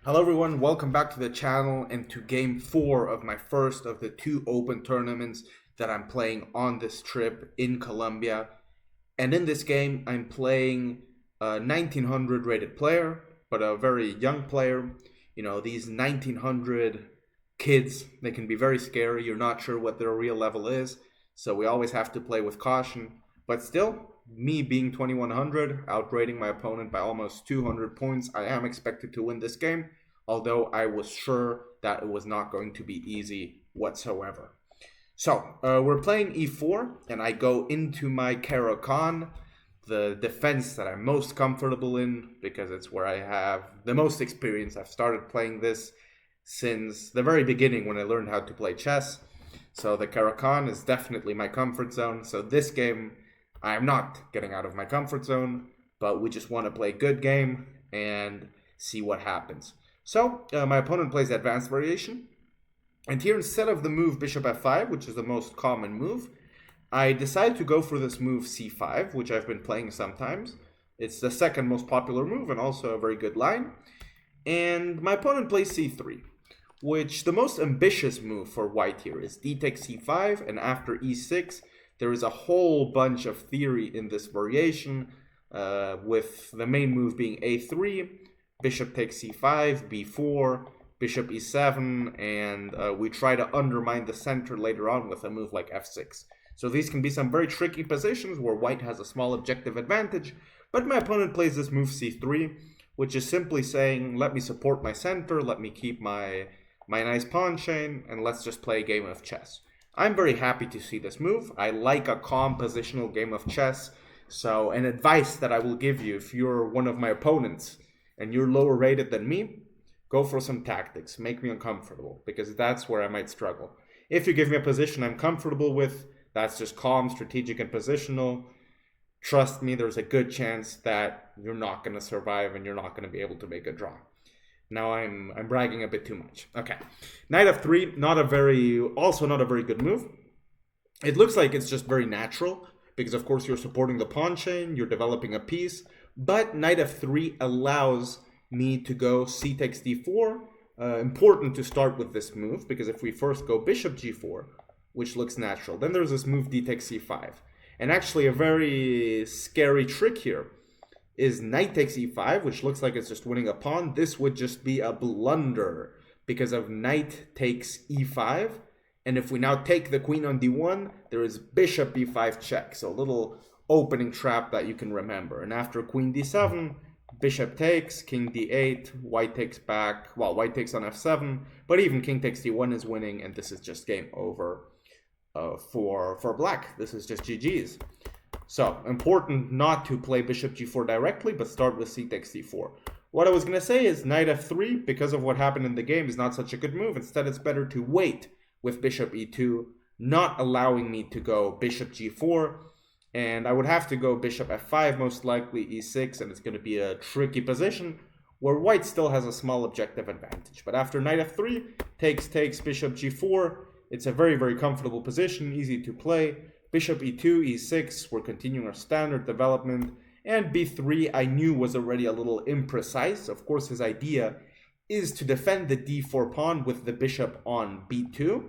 Hello everyone, welcome back to the channel and to game 4 of my first of the 2 open tournaments that I'm playing on this trip in Colombia. And in this game I'm playing a 1900 rated player, but a very young player. You know, these 1900 kids, they can be very scary. You're not sure what their real level is, so we always have to play with caution. But still, me being 2100, outrating my opponent by almost 200 points, I am expected to win this game, although I was sure that it was not going to be easy whatsoever. So, we're playing e4, and I go into my Caro Kann, the defense that I'm most comfortable in, because it's where I have the most experience. I've started playing this since the very beginning when I learned how to play chess. So the Caro Kann is definitely my comfort zone. So this game, I'm not getting out of my comfort zone, but we just want to play a good game and see what happens. So my opponent plays advanced variation. And here, instead of the move bishop f5, which is the most common move, I decide to go for this move c5, which I've been playing sometimes. It's the second most popular move and also a very good line. And my opponent plays c3, which the most ambitious move for white here is d takes c5, and after e6, there is a whole bunch of theory in this variation, with the main move being a3, bishop takes c5, b4, bishop e7, and we try to undermine the center later on with a move like f6. So these can be some very tricky positions where white has a small objective advantage, but my opponent plays this move c3, which is simply saying, let me support my center, let me keep my nice pawn chain, and let's just play a game of chess. I'm very happy to see this move. I like a calm positional game of chess. So an advice that I will give you if you're one of my opponents and you're lower rated than me, go for some tactics. Make me uncomfortable, because that's where I might struggle. If you give me a position I'm comfortable with, that's just calm, strategic, and positional, trust me, there's a good chance that you're not going to survive and you're not going to be able to make a draw. Now I'm bragging a bit too much. Okay, knight f3, also not a very good move. It looks like it's just very natural, because of course you're supporting the pawn chain, you're developing a piece, but knight f3 allows me to go c takes d4. Important to start with this move, because if we first go bishop g4, which looks natural, then there's this move d takes c5. And actually a very scary trick here is knight takes e5, which looks like it's just winning a pawn. This would just be a blunder because of knight takes e5. And if we now take the queen on d1, there is bishop b5 check. So a little opening trap that you can remember. And after queen d7, bishop takes, king d8, white takes back. Well, white takes on f7, but even king takes d1 is winning, and this is just game over for black. This is just GG's. So, important not to play bishop g4 directly, but start with c takes d4. What I was going to say is knight f3, because of what happened in the game, is not such a good move. Instead, it's better to wait with bishop e2, not allowing me to go bishop g4. And I would have to go bishop f5, most likely e6, and it's going to be a tricky position where white still has a small objective advantage. But after knight f3, takes, bishop g4, it's a very, very comfortable position, easy to play. Bishop e2, e6, we're continuing our standard development. And b3 I knew was already a little imprecise. Of course, his idea is to defend the d4 pawn with the bishop on b2.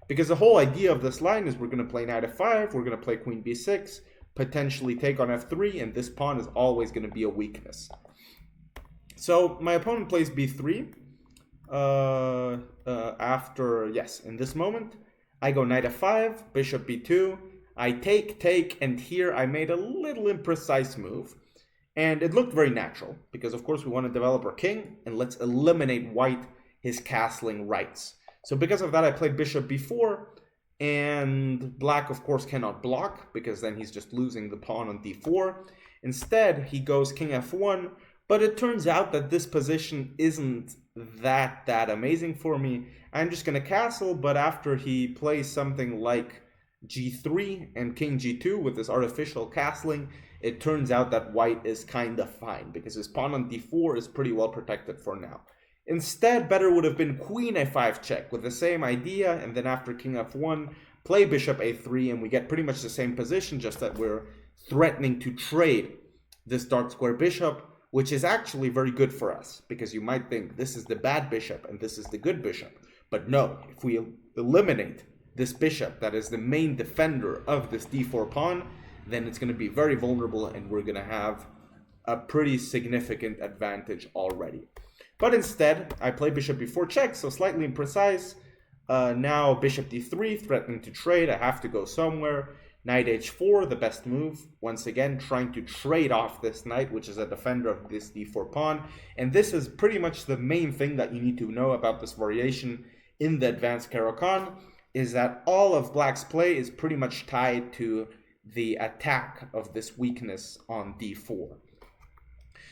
Because the whole idea of this line is we're going to play knight f5, we're going to play queen b6, potentially take on f3, and this pawn is always going to be a weakness. So my opponent plays b3. In this moment, I go knight f5, bishop b2, I take, and here I made a little imprecise move. And it looked very natural, because of course we want to develop our king, and let's eliminate white his castling rights. So because of that, I played bishop b4, and black of course cannot block, because then he's just losing the pawn on d4. Instead, he goes king f1, but it turns out that this position isn't that amazing for me. I'm just going to castle, but after he plays something like g3 and king g2 with this artificial castling, it turns out that white is kind of fine, because his pawn on d4 is pretty well protected for now. Instead, better would have been queen a5 check with the same idea, and then after king f1, play bishop a3, and we get pretty much the same position, just that we're threatening to trade this dark square bishop which is actually very good for us, because you might think this is the bad bishop and this is the good bishop. But no, if we eliminate this bishop that is the main defender of this d4 pawn, then it's going to be very vulnerable and we're going to have a pretty significant advantage already. But instead, I play bishop b4 check, so slightly imprecise. Now bishop d3, threatening to trade. I have to go somewhere. Knight h4, the best move. Once again, trying to trade off this knight, which is a defender of this d4 pawn. And this is pretty much the main thing that you need to know about this variation in the advanced Caro Kann, is that all of black's play is pretty much tied to the attack of this weakness on d4.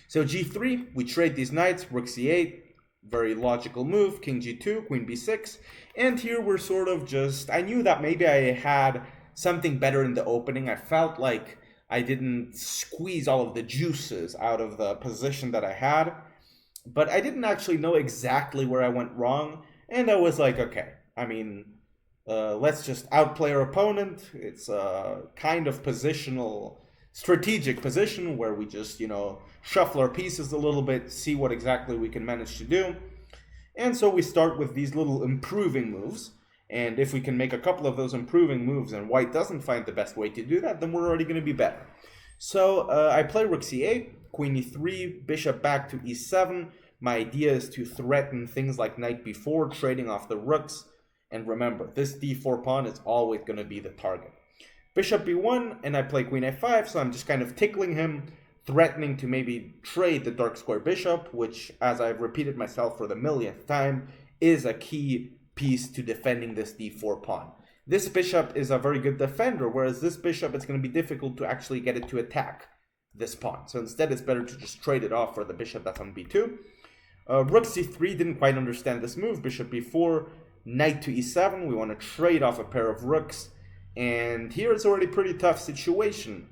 So g3, we trade these knights, rook c8, very logical move, king g2, queen b6, and here we're sort of just, I knew that maybe I had something better in the opening. I felt like I didn't squeeze all of the juices out of the position that I had, but I didn't actually know exactly where I went wrong, and I was like, okay, I mean, let's just outplay our opponent. It's a kind of positional, strategic position where we just, shuffle our pieces a little bit, see what exactly we can manage to do. And so we start with these little improving moves. And if we can make a couple of those improving moves and white doesn't find the best way to do that, then we're already going to be better. So I play rook c8, queen e3, bishop back to e7. My idea is to threaten things like knight b4, trading off the rooks. And remember, this d4 pawn is always going to be the target. Bishop b1, and I play queen a5, so I'm just kind of tickling him, threatening to maybe trade the dark square bishop, which, as I've repeated myself for the millionth time, is a key piece to defending this d4 pawn. This bishop is a very good defender, whereas this bishop, it's going to be difficult to actually get it to attack this pawn. So instead, it's better to just trade it off for the bishop that's on b2. Rook c3, didn't quite understand this move. Bishop b4, knight to e7. We want to trade off a pair of rooks. And here it's already a pretty tough situation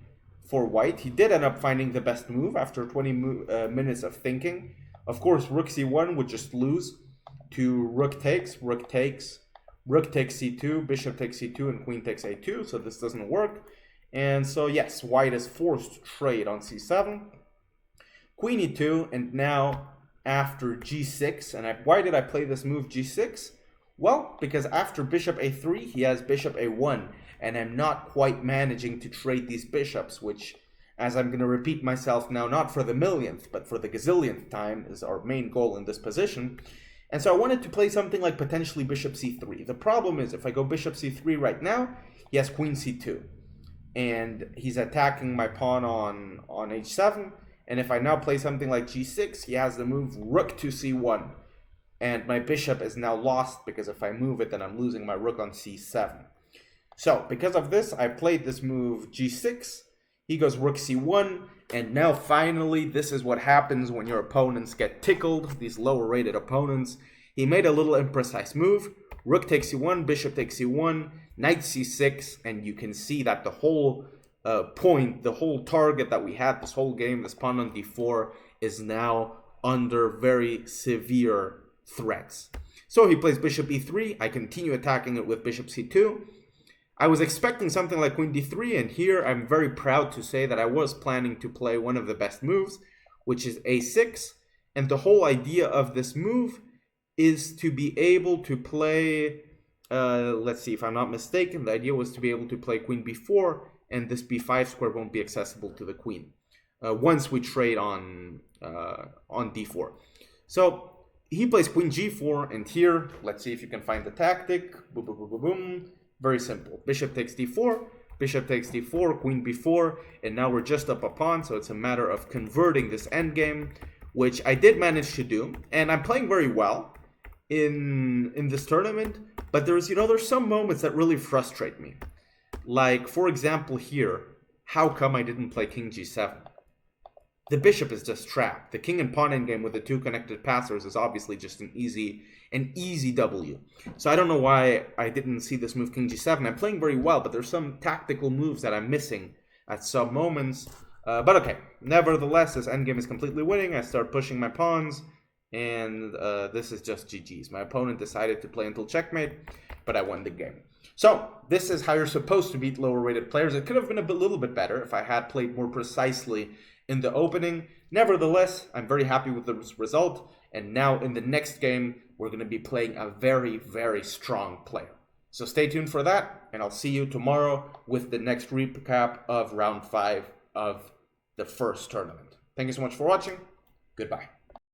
for white. He did end up finding the best move after 20 minutes of thinking. Of course, rook c1 would just lose to rook takes, rook takes c2, bishop takes c2, and queen takes a2. So this doesn't work. And so yes, white is forced to trade on c7. Queen e2, and now after g6, and why did I play this move g6? Well, because after bishop a3, he has bishop a1, and I'm not quite managing to trade these bishops, which, as I'm going to repeat myself now, not for the millionth, but for the gazillionth time, is our main goal in this position. And so I wanted to play something like potentially bishop c3. The problem is, if I go bishop c3 right now, he has queen c2, and he's attacking my pawn on h7, and if I now play something like g6, he has the move rook to c1. And my bishop is now lost, because if I move it, then I'm losing my rook on c7. So, because of this, I played this move g6. He goes rook c1. And now, finally, this is what happens when your opponents get tickled, these lower-rated opponents. He made a little imprecise move. Rook takes c1, bishop takes c1, knight c6. And you can see that the whole point, the whole target that we had this whole game, this pawn on d4, is now under very severe threats. So he plays bishop e3. I continue attacking it with bishop c2. I was expecting something like queen d3, and here I'm very proud to say that I was planning to play one of the best moves, which is a6. And the whole idea of this move is to be able to play, let's see if I'm not mistaken, the idea was to be able to play queen b4, and this b5 square won't be accessible to the queen once we trade on d4. So he plays queen g4, and here, let's see if you can find the tactic. Boom, boom, boom, boom, boom. Very simple. Bishop takes d4, bishop takes d4, queen b4, and now we're just up a pawn, so it's a matter of converting this endgame, which I did manage to do, and I'm playing very well in this tournament, but there's some moments that really frustrate me. Like, for example here, how come I didn't play king g7? The bishop is just trapped. The king and pawn endgame with the two connected passers is obviously just an easy W. So I don't know why I didn't see this move king g7. I'm playing very well, but there's some tactical moves that I'm missing at some moments. But okay, nevertheless, this endgame is completely winning. I start pushing my pawns, and this is just GG's. My opponent decided to play until checkmate, but I won the game. So this is how you're supposed to beat lower rated players. It could have been a little bit better if I had played more precisely in the opening. Nevertheless, I'm very happy with the result. And now in the next game, we're going to be playing a very, very strong player. So stay tuned for that, and I'll see you tomorrow with the next recap of round 5 of the first tournament. Thank you so much for watching. Goodbye.